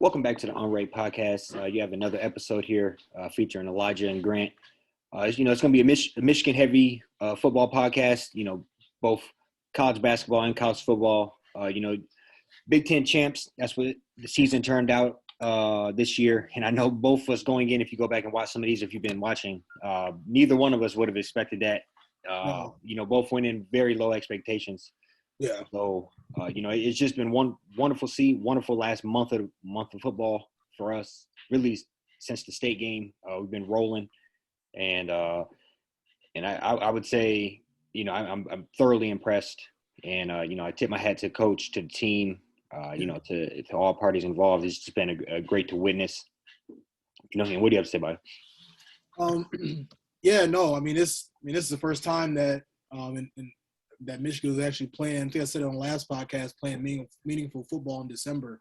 Welcome back to the Unranked podcast. You have another episode here featuring Elijah and Grant. It's going to be a Michigan-heavy football podcast. Both college basketball and college football. Big Ten champs. That's what the season turned out this year. And I know both of us going in, if you go back and watch some of these, if you've been watching, neither one of us would have expected that. No. Both went in very low expectations. Yeah. So, it's just been one wonderful last month of football for us, really since the state game. We've been rolling, and I would say, I'm thoroughly impressed, and I tip my hat to coach, to the team, to all parties involved. It's just been a great to witness. What do you have to say about it? This is the first time that that Michigan was actually playing. I think I said it on the last podcast, playing meaningful football in December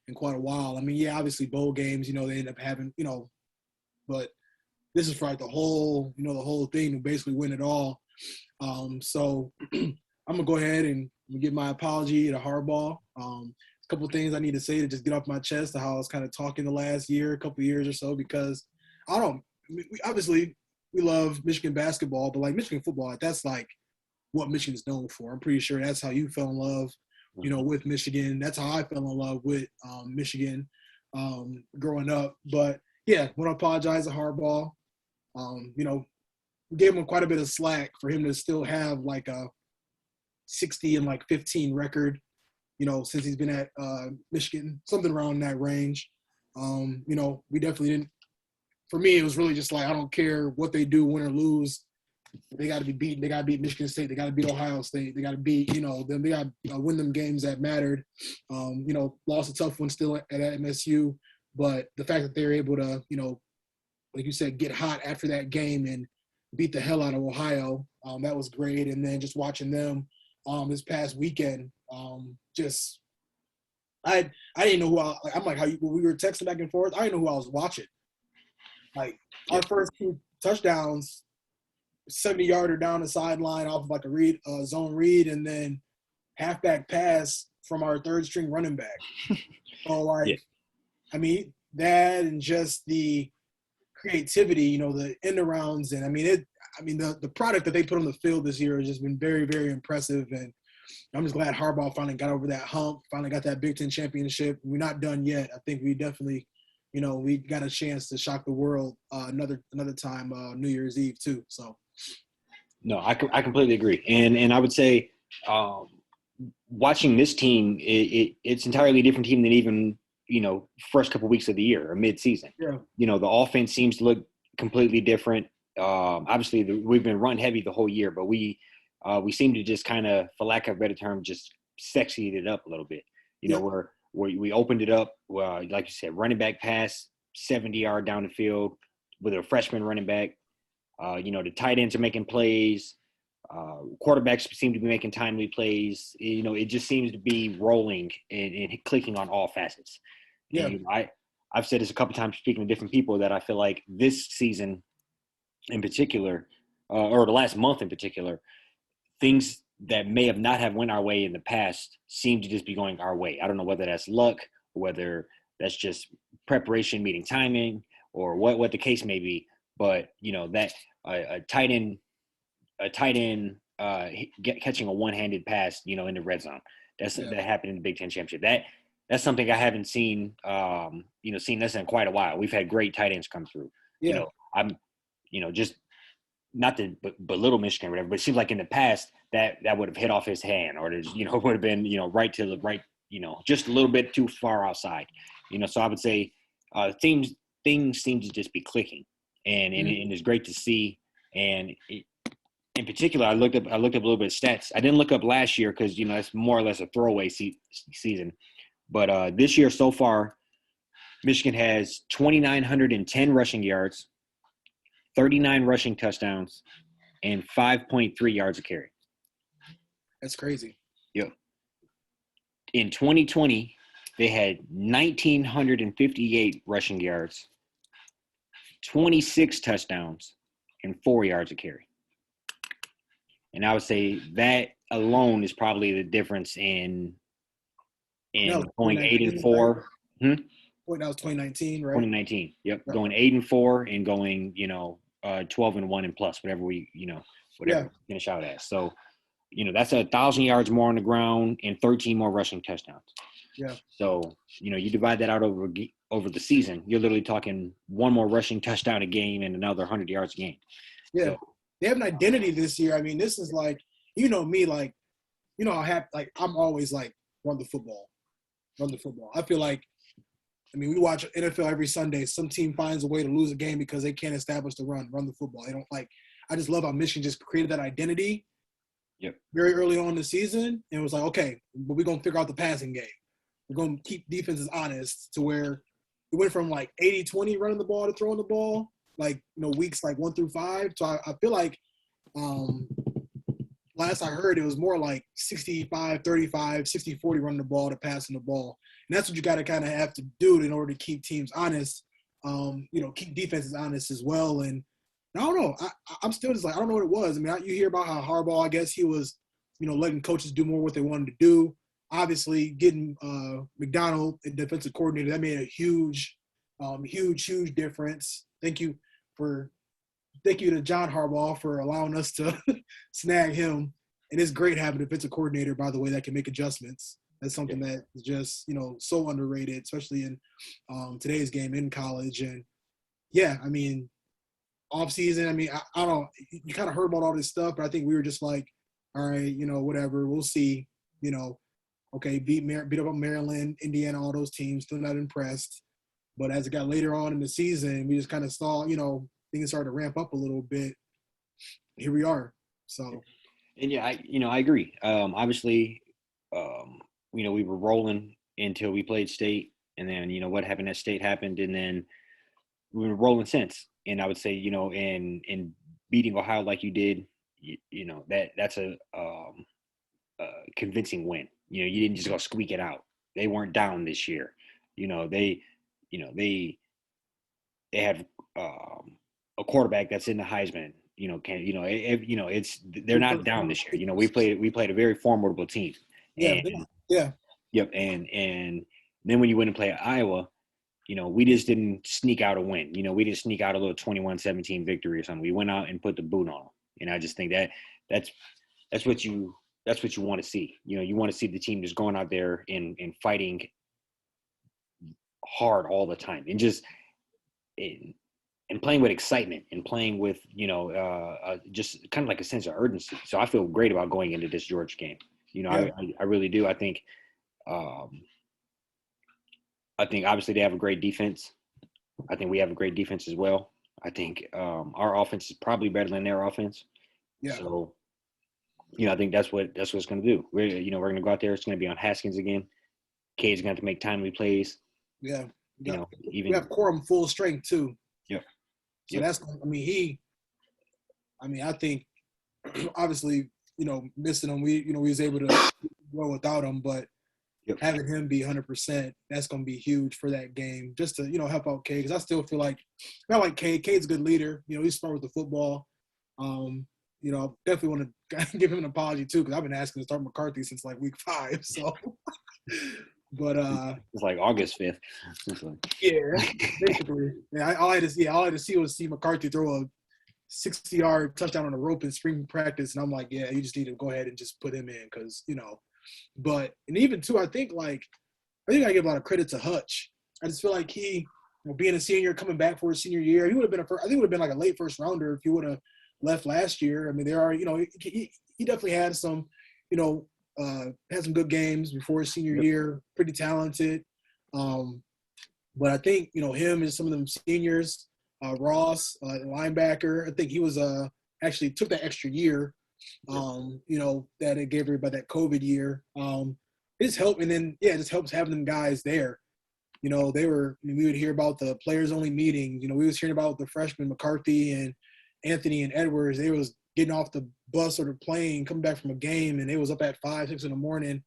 in quite a while. Obviously bowl games, they end up having, but this is for like the whole thing to basically win it all. So I'm gonna go ahead and give my apology to Harbaugh. A couple of things I need to say to just get off my chest to how I was kind of talking the last couple of years or so, because we love Michigan basketball, but like Michigan football, that's like what Michigan is known for. I'm pretty sure that's how you fell in love, with Michigan. That's how I fell in love with Michigan growing up. But yeah, want to apologize to Harbaugh. Gave him quite a bit of slack for him to still have like a 60 and 15 record, since he's been at Michigan, something around that range. We definitely didn't. For me, it was really just like, I don't care what they do, win or lose. They got to be beaten. They got to beat Michigan State. They got to beat Ohio State. They got to beat, them. They got to win them games that mattered. Lost a tough one still at MSU. But the fact that they're able to, like you said, get hot after that game and beat the hell out of Ohio, that was great. And then just watching them this past weekend, I didn't know I'm like, when we were texting back and forth, I didn't know who I was watching. Like, our first two touchdowns, 70-yarder down the sideline off of like a zone read, and then halfback pass from our third-string running back. So, that and just the creativity, the end-arounds, and the product that they put on the field this year has just been very, very impressive, and I'm just glad Harbaugh finally got over that hump, finally got that Big Ten championship. We're not done yet. I think we definitely, we got a chance to shock the world another time, New Year's Eve too. So. No, I completely agree, and I would say, watching this team, it's entirely different team than even first couple weeks of the year or mid-season. Yeah. The offense seems to look completely different. Obviously, we've been run heavy the whole year, but we seem to just kind of, for lack of a better term, just sexied it up a little bit. Where we opened it up, like you said, running back pass, 70-yard down the field with a freshman running back. The tight ends are making plays. Quarterbacks seem to be making timely plays. It just seems to be rolling and clicking on all facets. Yeah. And, I've said this a couple times speaking to different people that I feel like this season in particular, or the last month in particular, things that may have not have went our way in the past seem to just be going our way. I don't know whether that's luck or whether that's just preparation meeting timing or what the case may be. But that a tight end catching a one-handed pass, in the red zone. That happened in the Big Ten championship. That's something I haven't seen this in quite a while. We've had great tight ends come through. Yeah. I'm just not to belittle Michigan or whatever, but it seems like in the past that would have hit off his hand, or would have been right to the right, just a little bit too far outside. So I would say things seem to just be clicking. And it's great to see. And in particular, I looked up a little bit of stats. I didn't look up last year because it's more or less a throwaway season. But this year so far, Michigan has 2,910 rushing yards, 39 rushing touchdowns, and 5.3 yards a carry. That's crazy. Yep. In 2020, they had 1,958 rushing yards, 26 touchdowns, and 4 yards a carry. And I would say that alone is probably the difference in going 8-4. Point that was 2019, right? 2019. Yep, Yeah. going 8-4 and going 12-1 and plus whatever we Yeah. whatever finish out as. So that's 1,000 yards more on the ground and 13 more rushing touchdowns. Yeah. So you divide that out over the season, you're literally talking one more rushing touchdown a game and another 100 yards a game. Yeah. So They have an identity this year. I mean, this is like, me, like, I have, like, I'm always like, run the football. Run the football. I feel like, we watch NFL every Sunday. Some team finds a way to lose a game because they can't establish the run the football. They don't like. I just love how Michigan just created that identity. Yep. Very early on in the season, and it was like, okay, but we're gonna figure out the passing game. We're gonna keep defenses honest to where it went from like 80-20 running the ball to throwing the ball, like weeks like 1 through 5. So I feel like last I heard, it was more like 65-35, 60-40 running the ball to passing the ball. And that's what you got to kind of have to do in order to keep teams honest, keep defenses honest as well. And I don't know. I'm still just like, I don't know what it was. You hear about how Harbaugh, I guess he was, letting coaches do more what they wanted to do. Obviously, getting McDonald, a defensive coordinator, that made a huge difference. Thank you to John Harbaugh for allowing us to snag him. And it's great having a defensive coordinator, by the way, that can make adjustments. That's something that is just, so underrated, especially in today's game in college. And, off season, I don't know. You kind of heard about all this stuff, but I think we were just like, all right, whatever. We'll see. Okay, beat up on Maryland, Indiana, all those teams. Still not impressed. But as it got later on in the season, we just kind of saw, things started to ramp up a little bit. Here we are. So. And I agree. Obviously, we were rolling until we played State, and then what happened at State happened, and then we were rolling since. And I would say, in beating Ohio like you did, that's a convincing win. You didn't just go squeak it out. They weren't down this year. They have a quarterback that's in the Heisman. They're not down this year. We played a very formidable team. Yeah. Yep. And then when you went and play Iowa, we just didn't sneak out a win. We didn't sneak out a little 21-17 victory or something. We went out and put the boot on them. And I just think that's what you want to see. You want to see the team just going out there and fighting hard all the time and just and playing with excitement and playing with just kind of like a sense of urgency. So I feel great about going into this Georgia game. I really do. I think obviously they have a great defense. I think we have a great defense as well. I think our offense is probably better than their offense. Yeah. So, I think that's what it's going to do. We're going to go out there. It's going to be on Haskins again. Cade's going to have to make timely plays. Yeah. We have Corum full strength too. Yep. So that's, I think obviously, missing him, we was able to go without him, but having him be 100%, that's going to be huge for that game, just to, help out Cade. Because I still feel like, I like Cade. Cade's a good leader. He's smart with the football. Definitely want to give him an apology too, because I've been asking to start McCarthy since like week 5. So, but it's like August 5th. Yeah, basically. Yeah, all I had to see was McCarthy throw a 60-yard touchdown on a rope in spring practice, and I'm like, yeah, you just need to go ahead and just put him in, because But and even too, I think I give a lot of credit to Hutch. I just feel like he, being a senior, coming back for his senior year, he would have been I think it would have been like a late first rounder if he would have left last year. There are, he definitely had some, had some good games before his senior year. Pretty talented. But I think, him and some of them seniors, Ross, linebacker, I think he was actually took that extra year, that it gave everybody that COVID year. It just helped. And then, it just helps having them guys there. We would hear about the players only meeting. We was hearing about the freshmen, McCarthy and Anthony and Edwards. They was getting off the bus or the plane, coming back from a game, and they was up at 5, 6 in the morning,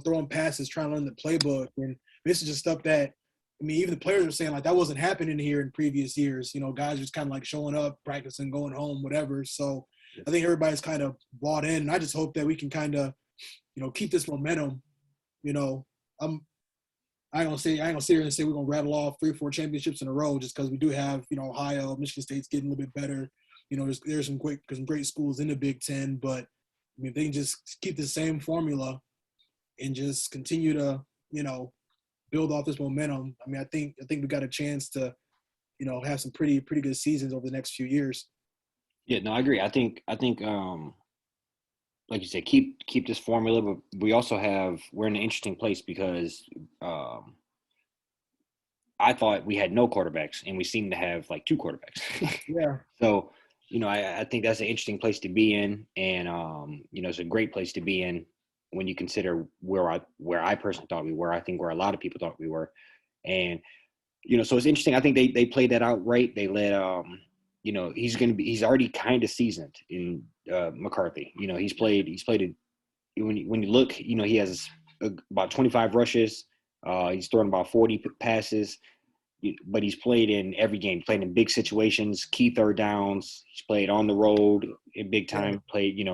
throwing passes, trying to learn the playbook. And this is just stuff that, even the players are saying, like, that wasn't happening here in previous years. Guys just kind of like showing up, practicing, going home, whatever. So I think everybody's kind of bought in. And I just hope that we can kind of, keep this momentum. I I ain't gonna sit here and say we're gonna rattle off 3 or 4 championships in a row just because we do have, Ohio, Michigan State's getting a little bit better. There's some great schools in the Big Ten, but I mean, if they can just keep the same formula and just continue to, build off this momentum. I mean, I think we got a chance to, have some pretty good seasons over the next few years. Yeah, no, I agree. I think like you said, keep this formula, but we also we're in an interesting place because um I thought we had no quarterbacks and we seem to have like two quarterbacks. Yeah, So, I think that's an interesting place to be in, and it's a great place to be in when you consider where I personally thought we were. I think where a lot of people thought we were, and so it's interesting. I think they played that out right. They let he's already kind of seasoned in McCarthy. He's played when you look, he has about 25 rushes. He's thrown about 40 passes, but he's played in every game. Played in big situations, key third downs. He's played on the road in big time. yeah, Played,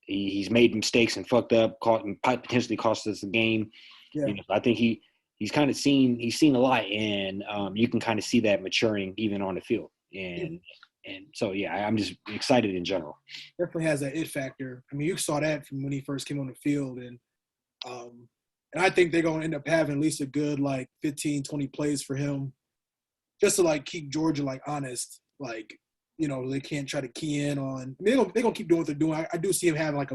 he's made mistakes and fucked up, potentially cost us the game. yeah. I think he's kind of seen a lot, and you can kind of see that maturing even on the field. And so yeah, I'm just excited in general. Definitely has that it factor. I mean, you saw that from when he first came on the field, um, and I think they're going to end up having at least a good like 15, 20 plays for him, just to like keep Georgia like honest. Like, they can't try to key in on. I mean, they're gonna keep doing what they're doing. I do see him having like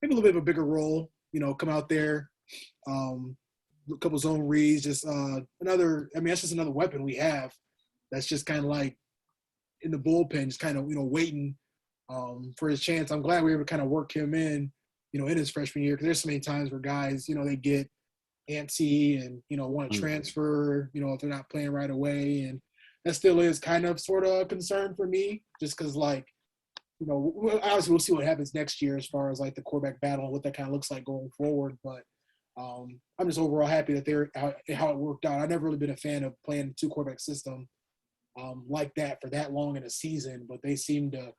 maybe a little bit of a bigger role. Come out there, a couple zone reads, just another. I mean, that's just another weapon we have. That's just kind of like in the bullpen, just kind of waiting for his chance. I'm glad we were able to kind of work him in his freshman year, because there's so many times where guys, they get antsy and want to transfer, if they're not playing right away, and that still is kind of sort of a concern for me, just because obviously we'll see what happens next year as far as like the quarterback battle and what that kind of looks like going forward. But I'm just overall happy that they're how it worked out. I've never really been a fan of playing the 2 quarterback system like that for that long in a season, but they seem to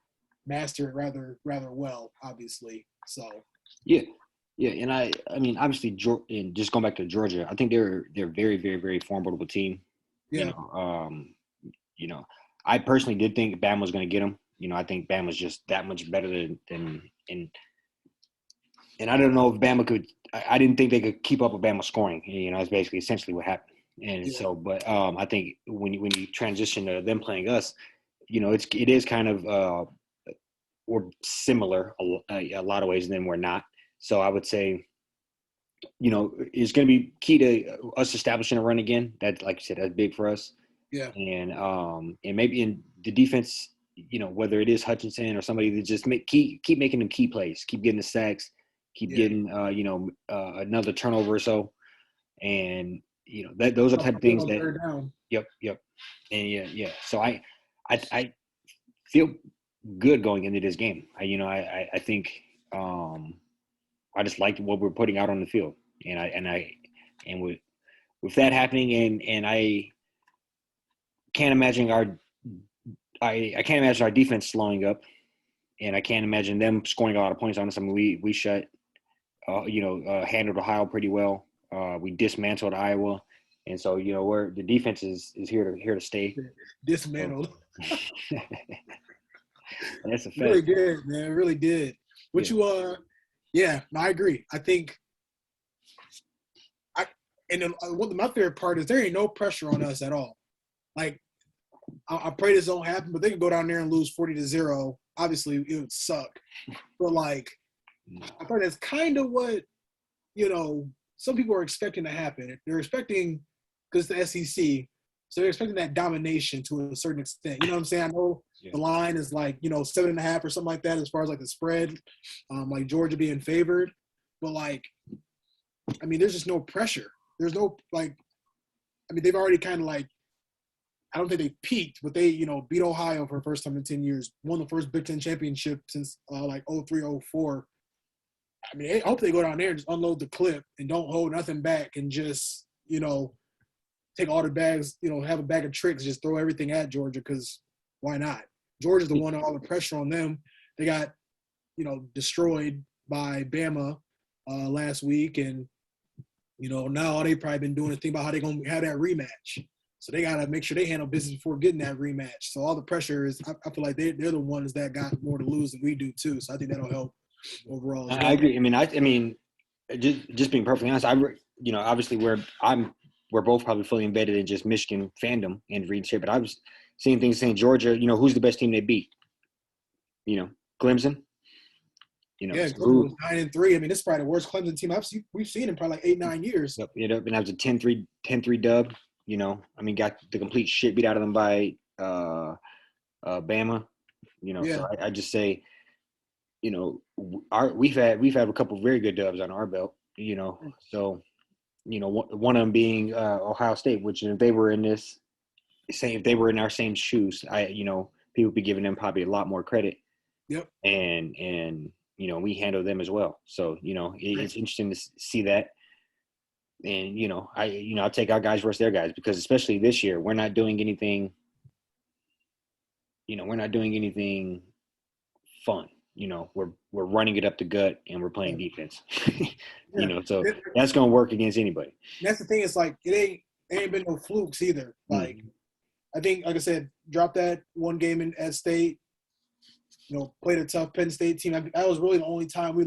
master it rather well, obviously. So Yeah, yeah, and I mean, obviously, and just going back to Georgia, I think they're very, very, very formidable team. You yeah, know, um, you know, I personally did think Bam was going to get them. I think Bam was just that much better than and I don't know if Bama could. I didn't think they could keep up with Bama scoring. That's basically essentially what happened. And yeah, so, but I think when you transition to them playing us, it is kind of we're similar a lot of ways, and then we're not. So I would say, it's going to be key to us establishing a run again. That, like you said, that's big for us. yeah. And maybe in the defense, whether it is Hutchinson or somebody that just keep making them key plays, keep getting the sacks, keep Yeah. getting another turnover or so, and that those are the type of Put it things on that. third down. Yep, and yeah. So I feel good going into this game. I think I just liked what we're putting out on the field, and with that happening, and I can't imagine I can't imagine our defense slowing up, and I can't imagine them scoring a lot of points on us. I mean, we handled Ohio pretty well. We dismantled Iowa, and so the defense is here to stay. So, Dismantled. that's a Really fact. did, man. Really did. What Yeah. you yeah, no, I agree. I think I and then, my favorite part is there ain't no pressure on us at all. Like I pray this don't happen, but they could go down there and lose 40-0. Obviously, it would suck. But like, I thought that's kind of what some people are expecting to happen. They're expecting, because the SEC, so they're expecting that domination to a certain extent. You know what I'm saying? I know Yeah. the line is like 7.5 or something like that as far as like the spread, like Georgia being favored. But like, I mean, there's just no pressure. There's no like, I mean, they've already kind of like, I don't think they peaked, but they beat Ohio for the first time in 10 years, won the first Big Ten championship since like 03, 04. I mean, I hope they go down there and just unload the clip and don't hold nothing back and just, take all the bags, have a bag of tricks, just throw everything at Georgia, because why not? Georgia's the one with all the pressure on them. They got, destroyed by Bama last week, and, Now all they probably been doing is think about how they're gonna have that rematch. So they gotta make sure they handle business before getting that rematch. So all the pressure is, I feel like they're the ones that got more to lose than we do too. So I think that'll help overall as I well. agree. I mean, just being perfectly honest, obviously we're both probably fully embedded in just Michigan fandom and reading shit. But I was seeing things saying Georgia. Who's the best team they beat? Clemson. Yeah, So Clemson was 9-3. I mean, this is probably the worst Clemson team we've seen in probably like 8-9 years. Yep, and that was a 10-3 dub. Got the complete shit beat out of them by Bama. Yeah. So I just say, we've had a couple of very good dubs on our belt. So one of them being Ohio State, which if they were in our same shoes, people would be giving them probably a lot more credit. Yep. And we handle them as well. So it's interesting to see that. And I'll take our guys versus their guys, because especially this year we're not doing anything. We're not doing anything fun. We're running it up the gut and we're playing defense. So that's gonna work against anybody. That's the thing. It's like it ain't been no flukes either. Like I think, like I said, drop that one game at State. Played a tough Penn State team. That was really the only time we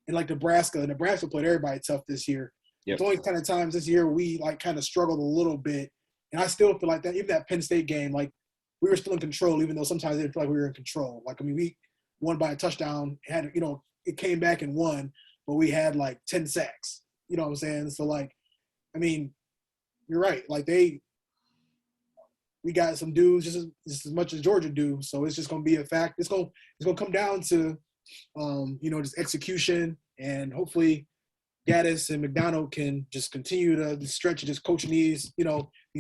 Nebraska. Nebraska played everybody tough this year. Yep. It's only kind of times this year we kind of struggled a little bit, and I still feel like that. Even that Penn State game, we were still in control, even though sometimes it didn't feel like we were in control. We won by a touchdown. It came back and won, but we had 10 sacks. You know what I'm saying? So you're right. We got some dudes just as much as Georgia do. So it's just going to be a fact. It's going to come down to, just execution, and hopefully Gaddis and McDonald can just continue to stretch and just coaching these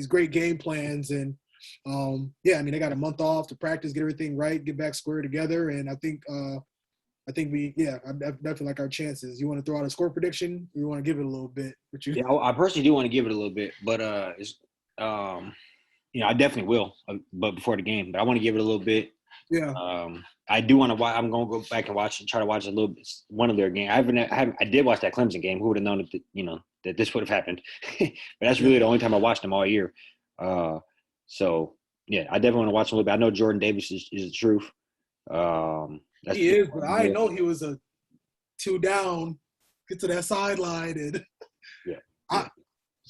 great game plans. And they got a month off to practice, get everything right, get back square together. And I think I definitely like our chances. You want to throw out a score prediction? Or you want to give it a little bit? Yeah, I personally do want to give it a little bit, but I definitely will, but before the game. But I want to give it a little bit. Yeah. I do want to watch. I'm going to go back and try to watch a little bit, one of their games. I did watch that Clemson game. Who would have known that this would have happened? But that's really the only time I watched them all year. So yeah, I definitely want to watch a little bit. I know Jordan Davis is the truth. He is, but I know he was a 2 down, get to that sideline, and I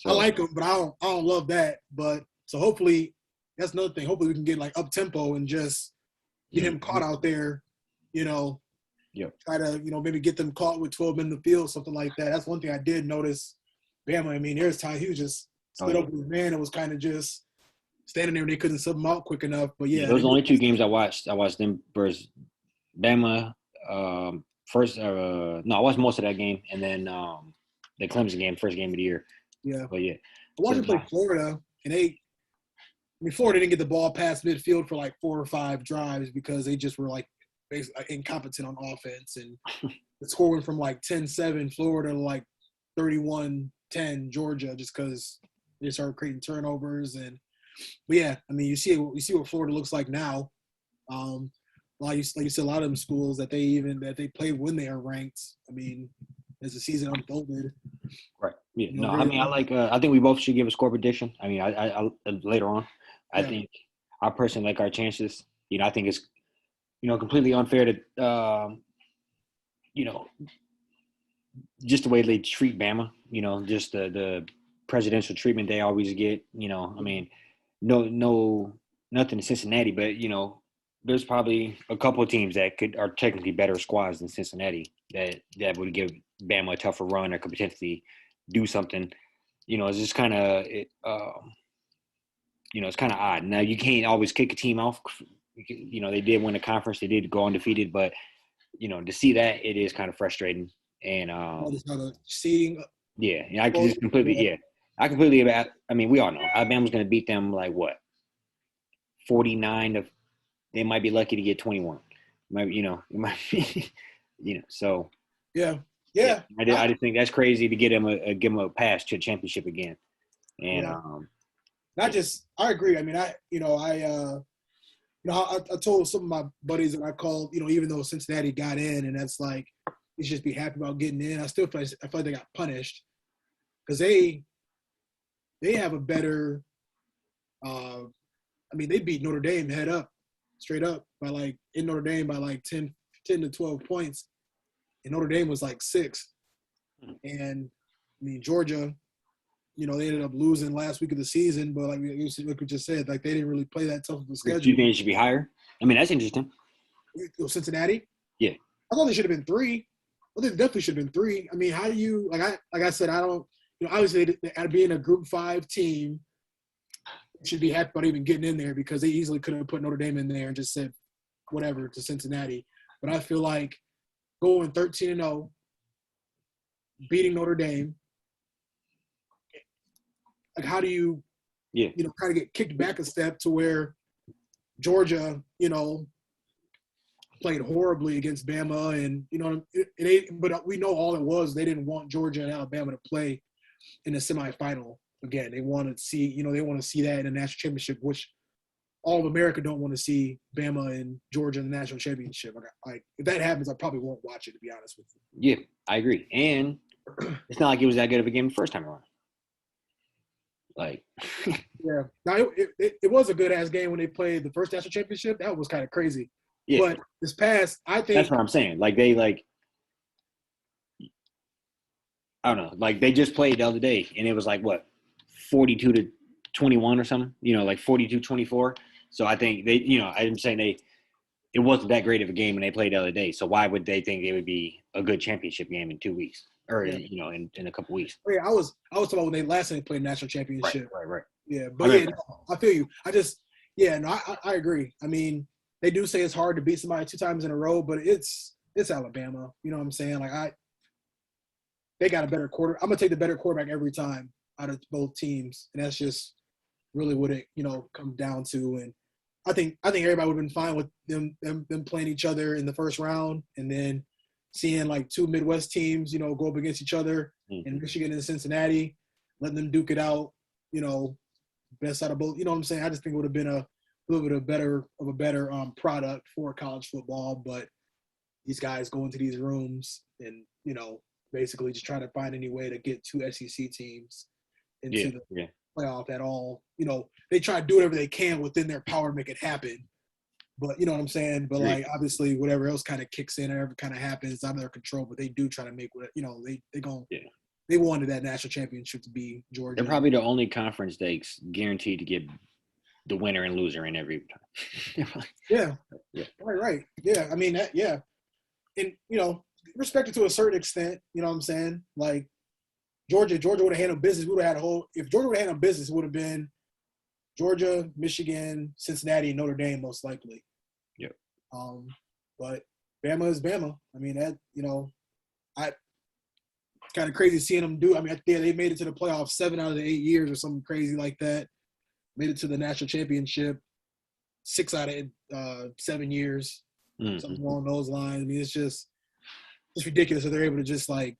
like him, but I don't love that. But so hopefully that's another thing. Hopefully we can get up tempo and just get him caught out there, try to, maybe get them caught with 12 men in the field, something like that. That's one thing I did notice. Bama, there's time he was just split up with his man and was kind of just standing there and they couldn't sub him out quick enough. But yeah. Those are the only 2 games I watched. I watched them versus Bama first. I watched most of that game, and then the Clemson game, first game of the year. Yeah. But yeah. I watched them play Florida, and Florida didn't get the ball past midfield for 4 or 5 drives because they just were basically incompetent on offense. And the score went from 10-7 Florida to 31-10 Georgia, just because they started creating turnovers. But yeah, you see what Florida looks like now. Like you said, a lot of them schools that they play when they are ranked. As the season unfolded. Right. Yeah. No, I think we both should give a score prediction. I later on. I think I personally like our chances. I think it's, completely unfair to, just the way they treat Bama, just the presidential treatment they always get, no, nothing to Cincinnati, but, there's probably a couple of teams that are technically better squads than Cincinnati that would give Bama a tougher run or could potentially do something. It's just kind of it's kind of odd. Now you can't always kick a team off. They did win a conference, they did go undefeated, but to see that, it is kind of frustrating. And seeing. Yeah, I can just completely. I completely. We all know Alabama's going to beat them 49 of. They might be lucky to get 21. It might be, so. Yeah. I just think that's crazy to give them a pass to a championship again. And I agree. I told some of my buddies that I called, even though Cincinnati got in, and that's you should just be happy about getting in. I feel like they got punished. because they have a better. They beat Notre Dame head up, straight up in Notre Dame by like 10 to 12 points, and Notre Dame was like 6. And Georgia, they ended up losing last week of the season, but like we just said, like they didn't really play that tough of a schedule. Do you think it should be higher? I mean, that's interesting. Cincinnati? Yeah. I thought they should have been 3. Well, they definitely should have been 3. I mean, how do you like I said, I don't obviously being a Group 5 team should be happy about even getting in there because they easily could have put Notre Dame in there and just said whatever to Cincinnati. But I feel like going 13-0, beating Notre Dame, like how do you kind of get kicked back a step to where Georgia, played horribly against Bama, and but we know all it was they didn't want Georgia and Alabama to play in the semifinal again. They want to see, they want to see that in the national championship, which all of America don't want to see Bama and Georgia in the national championship. Like if that happens, I probably won't watch it, to be honest with you. Yeah, I agree. And it's not like it was that good of a game the first time around. Like, yeah. Now it was a good ass game when they played the first national championship. That was kind of crazy. yeah. But this past, I think That's what I'm saying. Like I don't know. Like they just played the other day, and it was like what, 42-21 or something. Like 42-24. So I think I'm saying it wasn't that great of a game when they played the other day. So why would they think it would be a good championship game in 2 weeks or in a couple weeks? Yeah, I was talking about when they last time they played national championship. Right. Yeah, but I feel you. I agree. I mean, they do say it's hard to beat somebody 2 times in a row, but it's Alabama. You know what I'm saying? Like they got a better quarter. I'm gonna take the better quarterback every time out of both teams, and that's just really what it comes down to. And I think everybody would have been fine with them playing each other in the first round, and then seeing like 2 Midwest teams, go up against each other in Michigan and Cincinnati, letting them duke it out. Best out of both. You know what I'm saying? I just think it would have been a little bit better product for college football, but these guys go into these rooms and basically just trying to find any way to get 2 SEC teams into the playoff at all. They try to do whatever they can within their power to make it happen. But you know what I'm saying? But like obviously whatever else kind of kicks in or whatever kind of happens out of their control, but they do try to make they wanted that national championship to be Georgia. They're probably the only conference that's guaranteed to get the winner and loser in every time. Yeah. Right. Yeah. I mean and respected to a certain extent, you know what I'm saying? Like Georgia would have handled business. If Georgia would have handled business, it would have been Georgia, Michigan, Cincinnati, and Notre Dame most likely. Yep. But Bama is Bama. I mean kind of crazy seeing them do. I mean, they made it to the playoffs 7 out of the 8 years or something crazy like that. Made it to the national championship 6 out of 7 years, something along those lines. I mean, it's just ridiculous that they're able to just like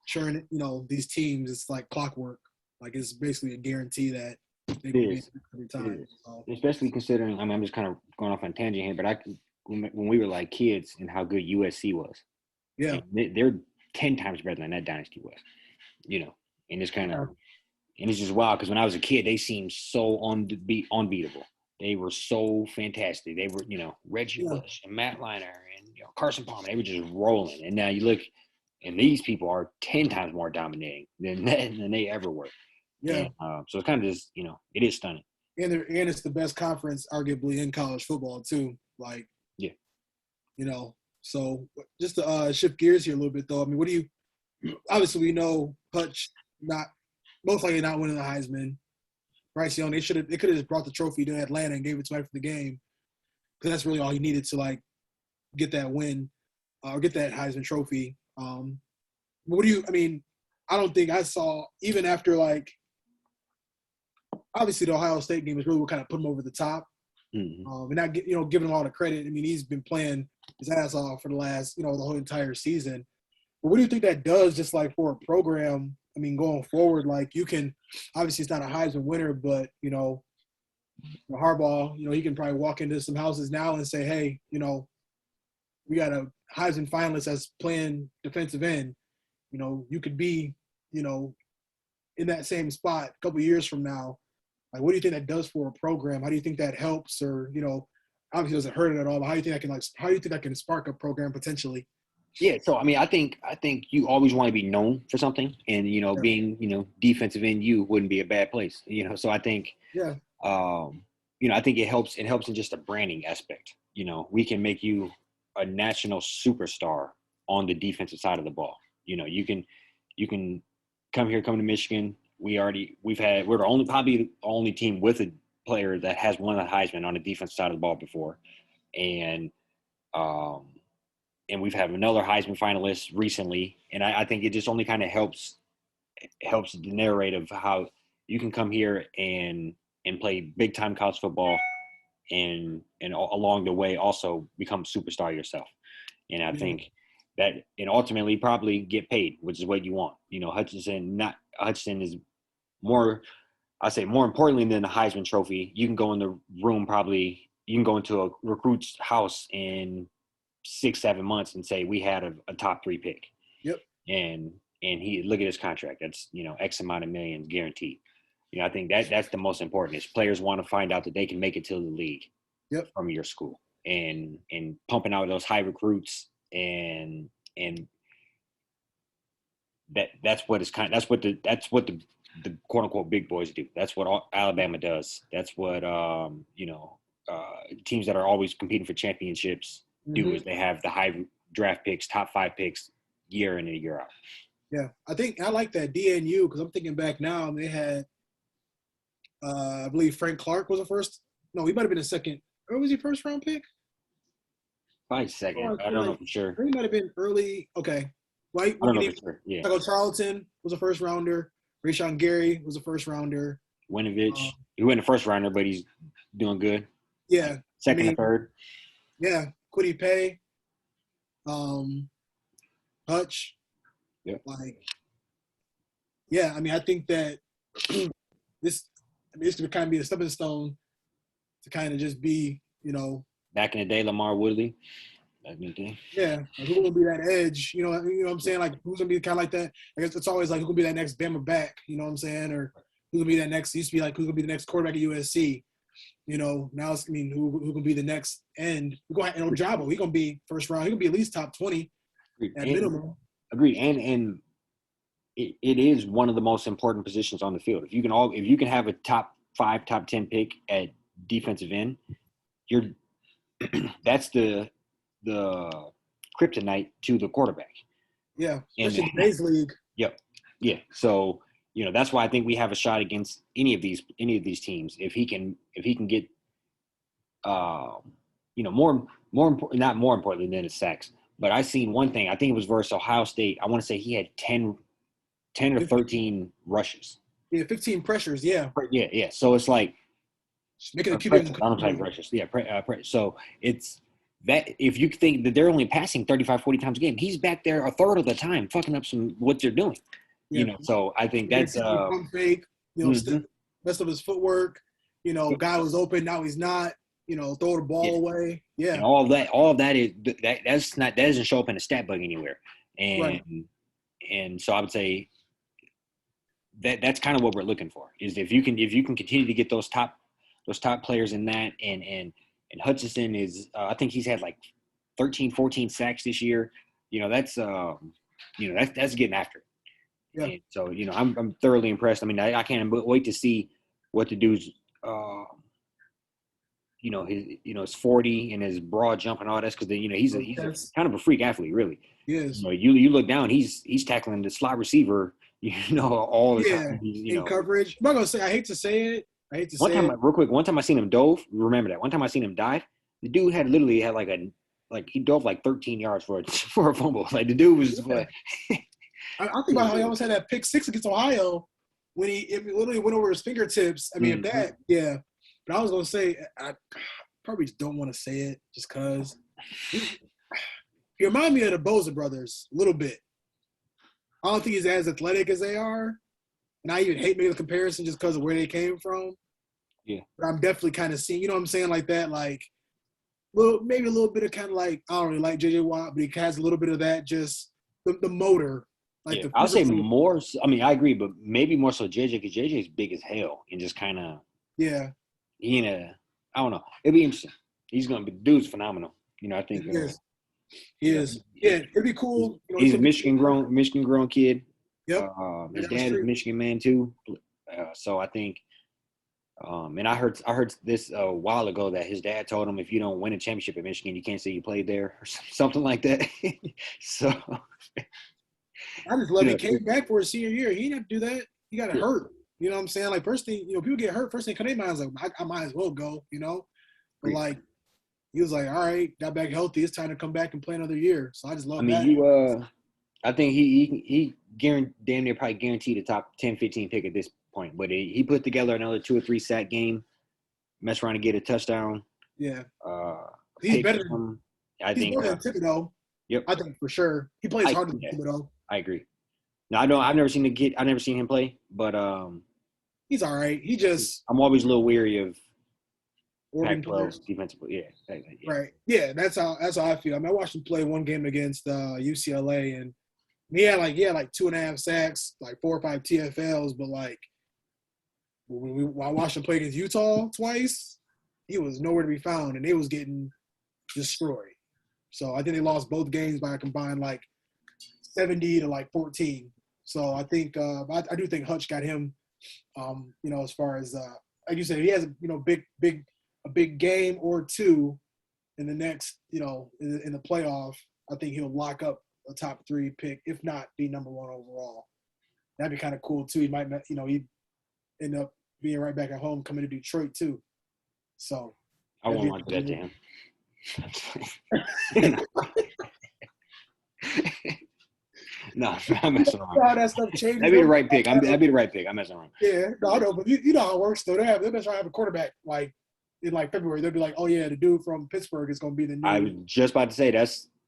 churn, these teams. It's like clockwork. Like it's basically a guarantee that they will be every time. So. Especially considering, I mean, I'm just kind of going off on a tangent here, but when we were like kids and how good USC was, they're 10 times better than that dynasty was, and it's kind of, and it's just wild because when I was a kid, they seemed so unbeatable. They were so fantastic. They were, Reggie Bush and Matt Leinart and Carson Palmer. They were just rolling. And now you look, and these people are 10 times more dominating than they ever were. Yeah. And, so it's kind of just, it is stunning. And it's the best conference, arguably, in college football too. Like, So just to shift gears here a little bit, though. I mean, obviously we know Hutch most likely not winning the Heisman. Bryce Young, they could have just brought the trophy to Atlanta and gave it to him for the game, because that's really all he needed to like get that win or get that Heisman trophy. I don't think I saw, even after like obviously the Ohio State game is really what kind of put him over the top. And not giving him all the credit. I mean, he's been playing his ass off for the last the whole entire season. But what do you think that does just like for a program? I mean, going forward, like you can obviously it's not a Heisman winner, but Harbaugh, he can probably walk into some houses now and say, hey, we got a Heisman finalist that's playing defensive end. You could be, in in that same spot a couple of years from now, like what do you think that does for a program? How do you think that helps, or obviously doesn't hurt it at all? But how do you think that can spark a program potentially? Yeah, so I mean, I think you always want to be known for something, and Yeah. being defensive end, you wouldn't be a bad place. So I think Yeah. um, I think it helps. It helps in just a branding aspect. We can make you a national superstar on the defensive side of the ball. You can come to Michigan. We're probably the only team with a player that has won the Heisman on the defensive side of the ball before, and um, and we've had another Heisman finalist recently, and I think it just only kind of helps the narrative how you can come here and play big time college football and along the way also become a superstar yourself. And I Yeah. think that and ultimately probably get paid, which is what you want. Hutchinson is more, I say more importantly than the Heisman Trophy. You can go in the room you can go into a recruit's house in 6-7 months and say we had a top 3 pick, Yep. and he look at his contract. That's X amount of millions guaranteed. I think that's the most important is players want to find out that they can make it to the league Yep. from your school and pumping out those high recruits and that's what the quote unquote big boys do. That's what Alabama does. That's what teams that are always competing for championships do is Mm-hmm. they have the high draft picks, top 5 picks year in and year out. Yeah. I think I like that DNU because I'm thinking back now and they had I believe Frank Clark was the first. No, he might have been a second. Or was he first round pick? Probably second. I don't know for sure. He might have been early. Okay. Right. I don't know for sure. Yeah. Michael Charlton was a first rounder. Rashawn Gary was a first rounder. Winovich. He wasn't a first rounder, but he's doing good. Yeah. Second or third. Yeah. Kwity Paye. Hutch. Yeah. Yeah, I mean, I think that this could kind of be a stepping stone to kind of just be, back in the day, Lamar Woodley. Yeah, like who's gonna be that edge? You know what I'm saying? Like who's gonna be kind of like that? I guess it's always like who's gonna be that next Bama back? You know what I'm saying? Or who's gonna be that next? It used to be like who's gonna be the next quarterback at USC? Now it's who can be the next end? We're going to Ojabo. He's gonna be first round. He gonna be at least top 20 at minimum. Agreed. And it is one of the most important positions on the field. If you can have a top 5, top 10 pick at defensive end, that's the kryptonite to the quarterback. Yeah, especially in today's league. Yep. Yeah. So that's why I think we have a shot against any of these teams if he can get more not more importantly than his sacks. But I seen one thing. I think it was versus Ohio State. I want to say he had 10 or 13 rushes. Yeah, 15 pressures. Yeah. Yeah. So it's like making the I don't type rushes. Yeah. So it's that if you think that they're only passing 35, 40 times a game, he's back there a third of the time fucking up what they're doing. Yeah. So I think that's pump fake. Rest of his footwork. Guy was open, now he's not. Throw the ball away. Yeah. And all of that is that doesn't show up in the stat book anywhere. And so I would say that's kind of what we're looking for is if you can continue to get those top players in that and Hutchinson is I think he's had like 13, 14 sacks this year. That's that's getting after it. Yeah. And so I'm thoroughly impressed. I mean I can't wait to see what the dude's his 40 and his broad jump and all that because he's a kind of a freak athlete really. He is. You look down, he's tackling the slot receiver, all the time. In coverage. I'm not gonna say I hate to say it. One time I seen him dove. Remember that? One time I seen him dive. The dude literally had he dove like 13 yards for a fumble. Like the dude was. I think about how he almost had that pick 6 against Ohio when it literally went over his fingertips. I mean, if that, yeah. But I was gonna say I probably just don't want to say it just because he reminded me of the Bosa brothers a little bit. I don't think he's as athletic as they are, and I even hate making the comparison just because of where they came from. Yeah, but I'm definitely kind of seeing, what I'm saying, like that, like maybe a little bit of kind of like I don't really like JJ Watt, but he has a little bit of that, just the motor, Like Yeah, the I'll say physical. more. I mean, I agree, but maybe more so JJ because JJ's big as hell and just kind of Yeah, I don't know. It'd be interesting. He's gonna be dude's phenomenal. I think he is. He you know is. Yeah, it'd be he's, cool. He's he's a gonna be. Michigan grown kid. Yep. Right His down the dad is a street. Michigan man too. So I think and I heard this a while ago that his dad told him if you don't win a championship at Michigan, you can't say you played there or something like that. So I just love you he know, came back for his senior year. He didn't have to do that. He got yeah, hurt. You know what I'm saying? Like first thing, people get hurt. First thing come to their mind is like, I might as well go. But like he was like, all right, got back healthy. It's time to come back and play another year. So I just I love mean, that. I think he guaranteed damn near probably guaranteed a top 10, 15 pick at this point. But he put together another 2 or 3 sack game, mess around to get a touchdown, Yeah, a he's pick. better. I He's think. better than Thibodeau. Yep. I think for sure. He plays harder than Yeah, Thibodeau. I agree. No, I don't. I've never seen I've never seen him play, but He's all right. He just I'm always a little weary of Oregon players. Pac-12 defensive. Yeah, yeah. Right. Yeah, that's how I feel. I mean, I watched him play one game against UCLA, and he had like 2.5 sacks, like 4 or 5 TFLs, but like when I watched him play against Utah twice, he was nowhere to be found, and they was getting destroyed. So I think they lost both games by a combined like 70 to like 14. So I think I do think Hutch got him. As far as like you said, he has a big game or two in the next, in the playoff. I think he'll lock up a top 3 pick, if not be number 1 overall. That'd be kind of cool too. He might, he'd end up being right back at home, coming to Detroit too. So I won't want to do that to him. No, I'm messing around. how that stuff changes. That'd be the right pick. That'd be the right pick. I'm messing around. Yeah, no, I know, but you know how it works though. They're trying to have a quarterback like in like February. They'll be like, oh yeah, the dude from Pittsburgh is going to be the new. I was just about to say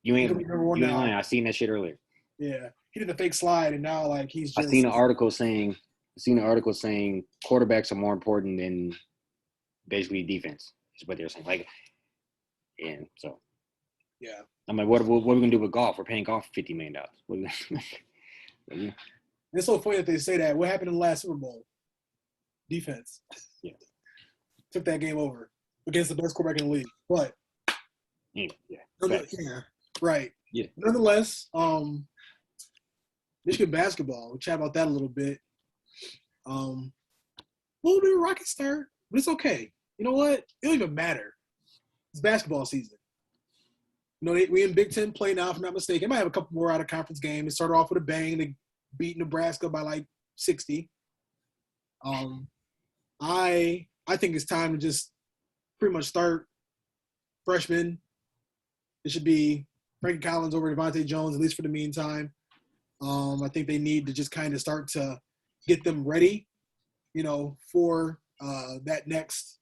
you ain't number 1 now. lying. I seen that shit earlier. Yeah, he did the fake slide, and now like he's just. I seen an article saying quarterbacks are more important than basically defense. Is what they're saying. Like, and so. Yeah. I'm like, what are we gonna do with golf? We're paying golf $50 million. It's so funny that they say that. What happened in the last Super Bowl? Defense. Yeah. Took that game over against the best quarterback in the league. But yeah. Right. Yeah. Nonetheless, Michigan basketball. We chat about that a little bit. A little bit of a rocky start, but it's okay. You know what? It don't even matter. It's basketball season. We in Big Ten play now, if I'm not mistaken. Might have a couple more out of conference games. They started off with a bang. They beat Nebraska by like 60. I think it's time to just pretty much start freshmen. It should be Frankie Collins over Devontae Jones, at least for the meantime. I think they need to just kind of start to get them ready, for that next,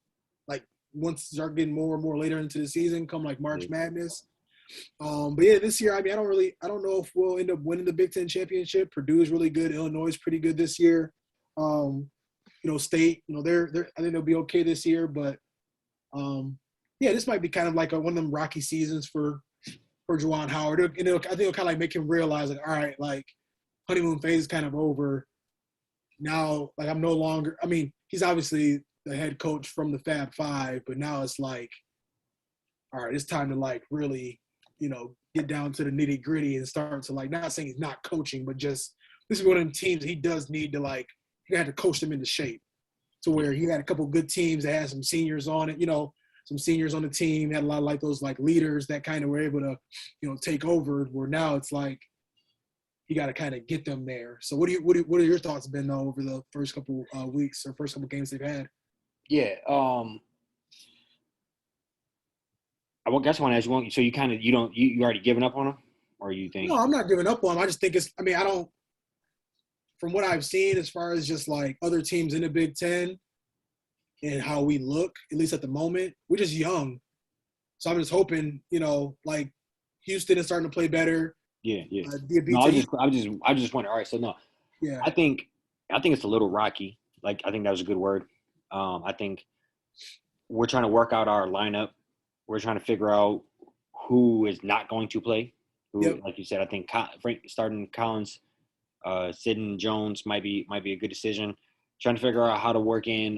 like once start getting more and more later into the season, come like March Madness. But yeah, this year, I mean, I don't know if we'll end up winning the Big Ten championship. Purdue is really good. Illinois is pretty good this year. State, they're I think they'll be okay this year. But yeah, this might be kind of like one of them rocky seasons for Juwan Howard. I think it'll kind of like make him realize, like, all right, like honeymoon phase is kind of over. Now, like I'm no longer. I mean, he's obviously the head coach from the Fab Five, but now it's like, all right, it's time to like really, get down to the nitty gritty and start to like, not saying he's not coaching, but just this is one of them teams he does need to like, he had to coach them into shape to where he had a couple good teams that had some seniors on it, some seniors on the team, had a lot of like those like leaders that kind of were able to, take over, where now it's like, you got to kind of get them there. So what are your thoughts been though over the first couple weeks or first couple games they've had? Yeah. I guess I want to ask you. So you already given up on them, or you think? No, I'm not giving up on them. I just think I don't. From what I've seen, as far as just like other teams in the Big Ten and how we look, at least at the moment, we're just young. So I'm just hoping, like Houston is starting to play better. Yeah. No, I just wondering. All right, so no. Yeah. I think it's a little rocky. Like I think that was a good word. I think we're trying to work out our lineup. We're trying to figure out who is not going to play. Who, like you said, I think starting Collins Sidney Jones might be a good decision. Trying to figure out how to work in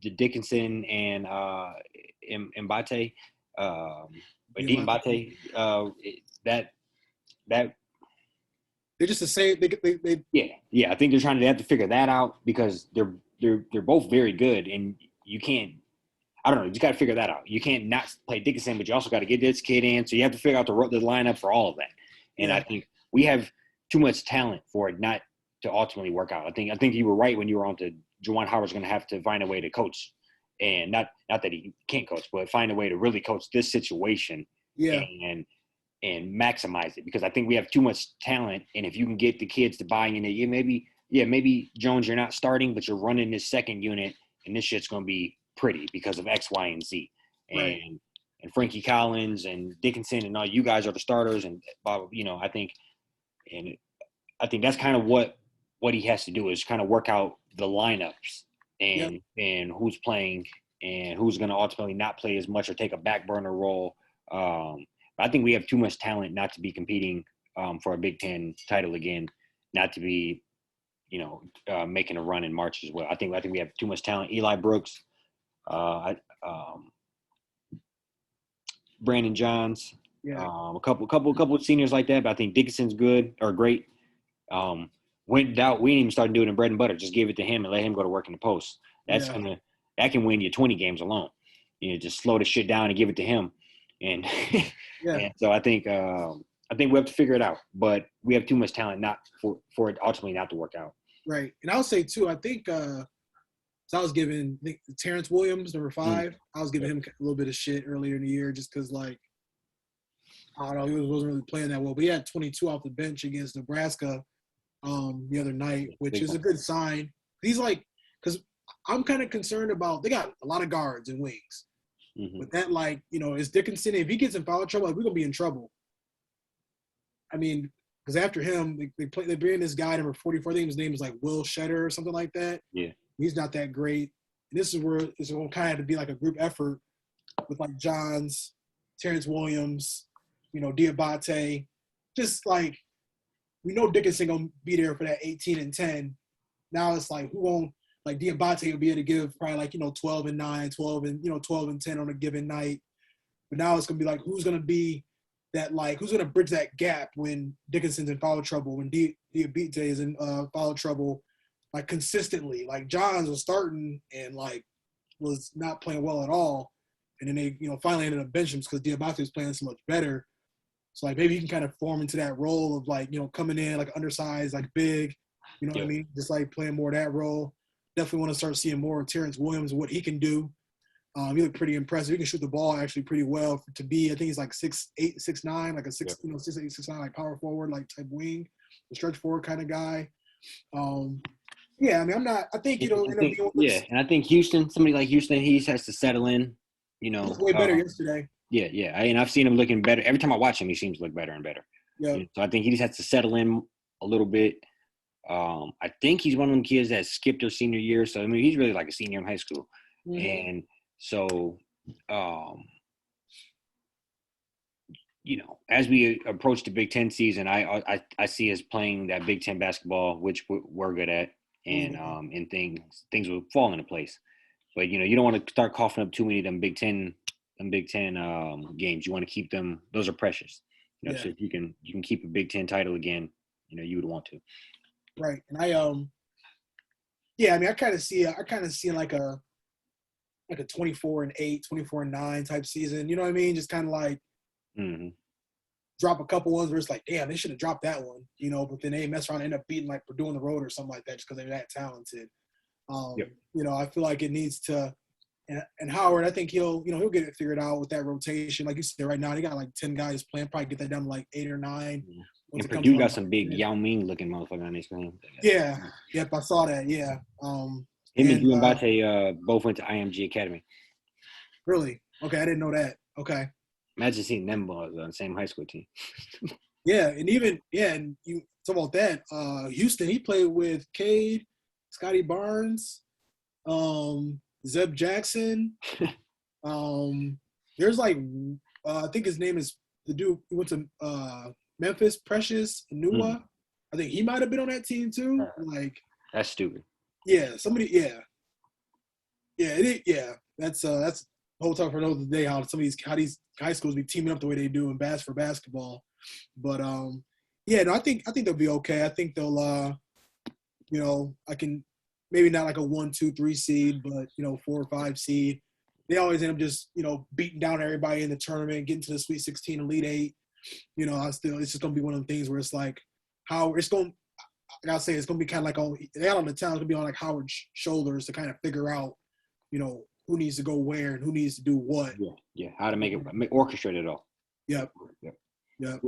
the Dickinson and Mbate, but Dean Mbate. That They're just the same. They yeah. I think they have to figure that out because they're both very good, and you can't. I don't know. You just got to figure that out. You can't not play Dickinson, but you also got to get this kid in. So you have to figure out the lineup for all of that. And Yeah. I think we have too much talent for it not to ultimately work out. I think you were right when you were on to Juwan Howard's going to have to find a way to coach, and not that he can't coach, but find a way to really coach this situation Yeah. and maximize it because I think we have too much talent. And if you can get the kids to buy in, maybe Jones, you're not starting, but you're running this second unit, and this shit's going to be pretty because of X, Y, and Z. Right. And Frankie Collins and Dickinson and all you guys are the starters. And I think that's kind of what he has to do is kind of work out the lineups and who's playing and who's going to ultimately not play as much or take a back burner role. I think we have too much talent not to be competing for a Big Ten title again, not to be, making a run in March as well. I think we have too much talent. Eli Brooks, Brandon Johns, a couple of seniors like that. But I think Dickinson's good or great. Went doubt we didn't even start doing it in bread and butter. Just give it to him and let him go to work in the post. That can win you 20 games alone. Just slow the shit down and give it to him. And and so I think we have to figure it out. But we have too much talent not for it ultimately not to work out. Right. And I'll say too, I think so I was giving Terrence Williams, number 5, I was giving him a little bit of shit earlier in the year just because, like, I don't know, he wasn't really playing that well. But he had 22 off the bench against Nebraska the other night, which is a good sign. He's like, because I'm kind of concerned about, they got a lot of guards and wings. Mm-hmm. But that, like, is Dickinson, if he gets in foul trouble, like, we're going to be in trouble. I mean, because after him, they bring this guy, number 44, I think his name is like Will Shedder or something like that. Yeah. He's not that great. And this is where it's going to kind of have to be like a group effort with like Johns, Terrence Williams, Diabate. Just like, we know Dickinson going to be there for that 18 and 10. Now it's like, who won't, like Diabate will be able to give probably like, 12 and 9, 12 and 10 on a given night. But now it's going to be like, who's going to be that, like, who's going to bridge that gap when Dickinson's in foul trouble, when Diabate is in foul trouble, like, consistently. Like, Johns was starting and, like, was not playing well at all. And then they, finally ended up benching him because Diabate was playing so much better. So, like, maybe he can kind of form into that role of, like, coming in, like, undersized, like, big, what I mean? Just, like, playing more of that role. Definitely want to start seeing more of Terrence Williams and what he can do. He looked pretty impressive. He can shoot the ball actually pretty well to be, I think he's like 6'8", 6'9", like a 6'8", 6'9", like power forward, like type wing, a stretch forward kind of guy. Yeah, I mean, I think, and I think Houston, somebody like Houston, he has to settle in, He's way better yesterday. Yeah. And I've seen him looking better. Every time I watch him, he seems to look better and better. Yeah. So I think he just has to settle in a little bit. I think he's one of them kids that skipped their senior year. So, I mean, he's really like a senior in high school. Mm-hmm. And so, as we approach the Big Ten season, I see us playing that Big Ten basketball, which we're good at, and and things will fall into place. But you don't want to start coughing up too many of them Big Ten games. You want to keep them; those are precious. So if you can keep a Big Ten title again, you would want to. Right, and I mean, I kind of see like a 24-8, 24-9 type season. You know what I mean? Just kind of like drop a couple ones where it's like, damn, they should have dropped that one. But then they mess around and end up beating like Purdue on the road or something like that just because they're that talented. I feel like it needs to. And Howard, I think he'll get it figured out with that rotation. Like you said, right now they got like 10 guys playing. Probably get that down to like 8 or 9. And Purdue got some big Yao Ming looking motherfucker on this game. Yeah. Yep, I saw that. Yeah. Him and Drew Mbate both went to IMG Academy. Really? Okay, I didn't know that. Okay. Imagine seeing them boys on the same high school team. Yeah, and and you talk about that. Houston, he played with Cade, Scotty Barnes, Zeb Jackson. There's like I think his name is the dude who went to Memphis Precious Nua. Mm. I think he might have been on that team too. Like, That's stupid. yeah, somebody, yeah. That's the whole time for another day how how these high schools be teaming up the way they do in basketball. But yeah, no, I think they'll be okay. I think they'll I can maybe not like a 1, 2, 3 seed, but 4 or 5 seed. They always end up just beating down everybody in the tournament, getting to the Sweet 16, Elite Eight. It's just gonna be one of the things where it's like how it's going. I gotta say, it's gonna be kind of like on the town. It's gonna be on like Howard's shoulders to kind of figure out, who needs to go where and who needs to do what. Yeah. How to make it orchestrate it all. Yep. Yep. Yep.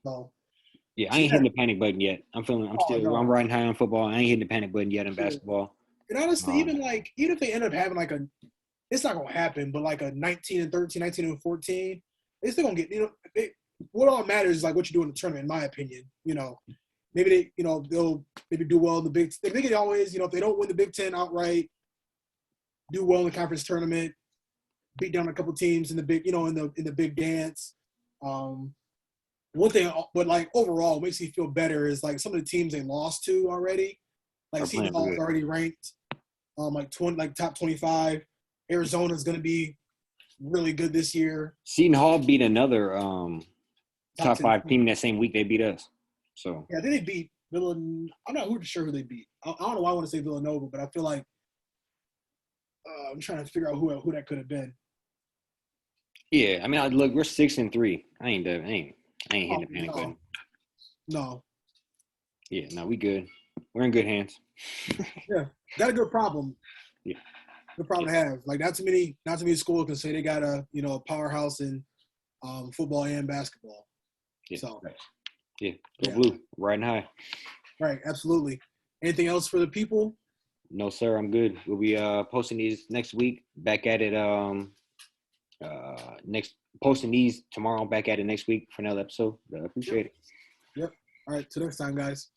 So, Yeah, I ain't hitting the panic button yet. I'm no. riding high on football. I ain't hitting the panic button yet in basketball. And honestly, even if they end up having like it's not gonna happen, but like a 19-13, 19-14, they still gonna get what all matters is like what you do in the tournament, in my opinion. Maybe they'll maybe do well in the Big. They can always, if they don't win the Big Ten outright, do well in the conference tournament, beat down a couple teams in the big, in the big dance. One thing, but like overall, makes me feel better is like some of the teams they lost to already. Like Seton Hall's already ranked, like top 25. Arizona's going to be really good this year. Seton Hall beat another top 5 team that same week they beat us. So yeah, then they beat Villanova. I'm not sure who they beat. I don't know why I want to say Villanova, but I feel like I'm trying to figure out who that could have been. Yeah, I mean, look, we're 6-3. I ain't hitting the panic button. No. Yeah, no, we good. We're in good hands. Yeah, got a good problem. Yeah, good problem to have. Like not too many schools can say they got a powerhouse in football and basketball. Yeah, so right. Yeah, go blue, riding high. Right, absolutely. Anything else for the people? No, sir, I'm good. We'll be posting these next week. Back at it posting these tomorrow. Back at it next week for another episode. Appreciate it. Yep. All right. Till next time, guys.